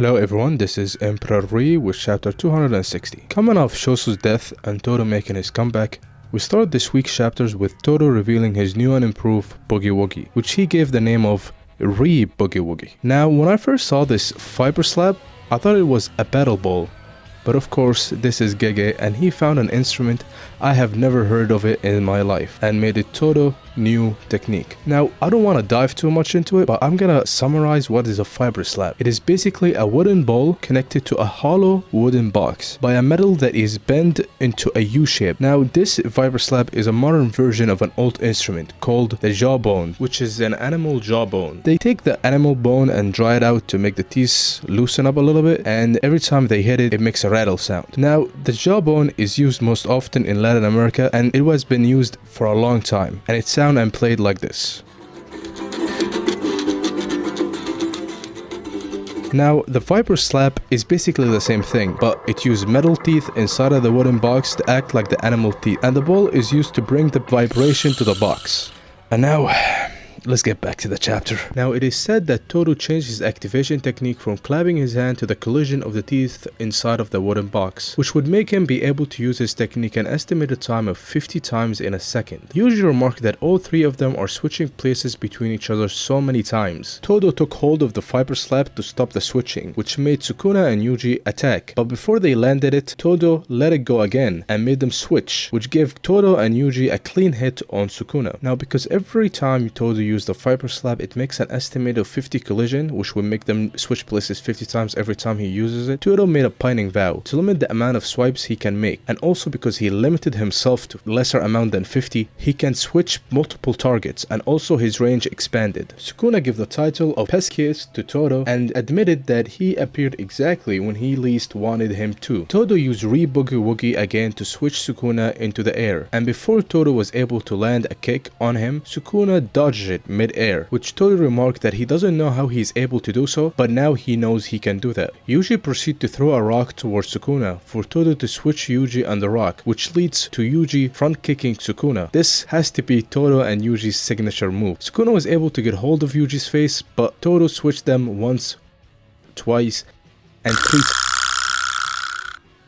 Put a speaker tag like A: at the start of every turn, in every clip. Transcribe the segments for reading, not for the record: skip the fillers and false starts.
A: Hello everyone, this is EmperorRi with chapter 260. Coming off Shosu's death and Todo making his comeback, we start this week's chapters with Todo revealing his new and improved Boogie Woogie, which he gave the name of Ri Boogie Woogie. Now, when I first saw this fiber slab, I thought it was a battle ball. But of course, this is Gege and he found an instrument I have never heard of it in my life and made it Todo new technique. Now, I don't want to dive too much into it, but I'm gonna summarize what is a fiber slab. It is basically a wooden ball connected to a hollow wooden box by a metal that is bent into a U shape. Now, this fiber slab is a modern version of an old instrument called the jawbone, which is an animal jawbone. They take the animal bone and dry it out to make the teeth loosen up a little bit, and every time they hit it, it makes a rattle sound. Now, the jawbone is used most often in Latin America, and it has been used for a long time, and it sounds and played like this. Now, the fiber slab is basically the same thing, but it uses metal teeth inside of the wooden box to act like the animal teeth, and the ball is used to bring the vibration to the box. And now, let's get back to the chapter. Now, it is said that Todo changed his activation technique from clapping his hand to the collision of the teeth inside of the wooden box, which would make him be able to use his technique an estimated time of 50 times in a second. Yuji remarked that all three of them are switching places between each other so many times. Todo took hold of the fiber slab to stop the switching, which made Sukuna and Yuji attack, but before they landed it, Todo let it go again and made them switch, which gave Todo and Yuji a clean hit on Sukuna. Now, because every time Todo use the fiber slab, it makes an estimate of 50 collision, which will make them switch places 50 times every time he uses it. Todo made a binding vow to limit the amount of swipes he can make, and also because he limited himself to lesser amount than 50, he can switch multiple targets, and also his range expanded. Sukuna gave the title of Pesquius to Todo and admitted that he appeared exactly when he least wanted him to. Todo used Ri Boogie Woogie again to switch Sukuna into the air, and before Todo was able to land a kick on him, Sukuna dodged it mid-air, which Todo remarked that he doesn't know how he is able to do so, but now he knows he can do that. Yuji proceeded to throw a rock towards Sukuna for Todo to switch Yuji on the rock, which leads to Yuji front kicking Sukuna. This has to be Todo and Yuji's signature move. Sukuna was able to get hold of Yuji's face, but Todo switched them once, twice, and three times.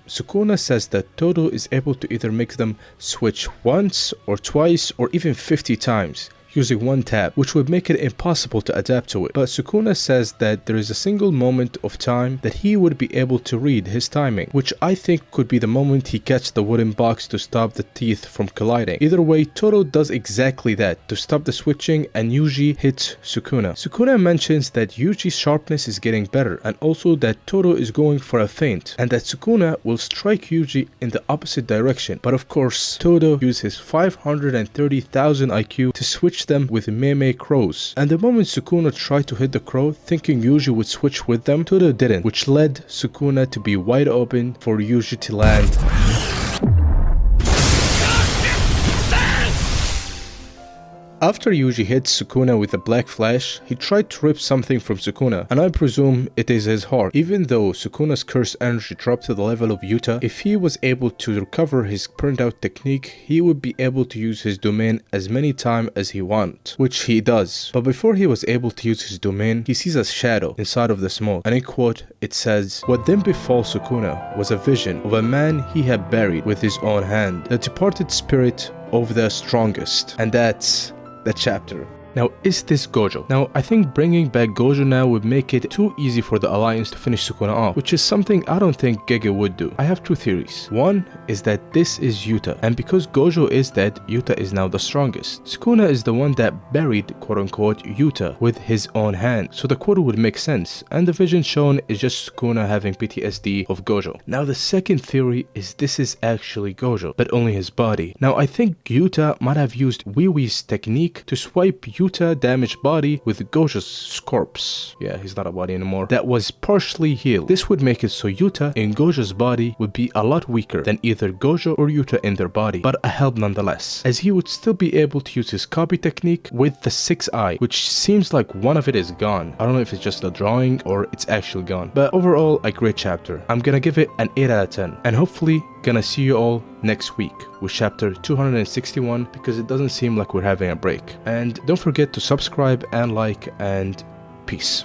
A: Sukuna says that Todo is able to either make them switch once or twice or even 50 times using one tap, which would make it impossible to adapt to it. But Sukuna says that there is a single moment of time that he would be able to read his timing, which I think could be the moment he catches the wooden box to stop the teeth from colliding. Either way, Todo does exactly that to stop the switching, and Yuji hits Sukuna. Sukuna mentions that Yuji's sharpness is getting better, and also that Todo is going for a feint, and that Sukuna will strike Yuji in the opposite direction. But of course, Todo used his 530,000 IQ to switch them with meme crows, and the moment Sukuna tried to hit the crow thinking Yuji would switch with them, Todo didn't, which led Sukuna to be wide open for Yuji to land. After Yuji hits Sukuna with a black flash, he tried to rip something from Sukuna, and I presume it is his heart. Even though Sukuna's curse energy dropped to the level of Yuta, if he was able to recover his printout technique, he would be able to use his domain as many times as he wants, which he does. But before he was able to use his domain, he sees a shadow inside of the smoke, and in quote, it says, "What then befall Sukuna was a vision of a man he had buried with his own hand, the departed spirit of the strongest." And that's the chapter. Now, is this Gojo? Now, I think bringing back Gojo now would make it too easy for the Alliance to finish Sukuna off, which is something I don't think Gege would do. I have two theories. One is that this is Yuta, and because Gojo is dead, Yuta is now the strongest. Sukuna is the one that buried quote-unquote Yuta with his own hand, so the quote would make sense, and the vision shown is just Sukuna having PTSD of Gojo. Now, the second theory is this is actually Gojo, but only his body. Now, I think Yuta might have used Wiwi's technique to swipe Yuta damaged body with Gojo's corpse. Yeah, he's not a body anymore. That was partially healed. This would make it so Yuta in Gojo's body would be a lot weaker than either Gojo or Yuta in their body, but a help nonetheless, as he would still be able to use his copy technique with the 6th eye, which seems like one of it is gone. I don't know if it's just a drawing or it's actually gone, but overall a great chapter. I'm gonna give it an 8 out of 10, and hopefully gonna see you all next week with chapter 261, because it doesn't seem like we're having a break. And don't forget to subscribe and like, and peace.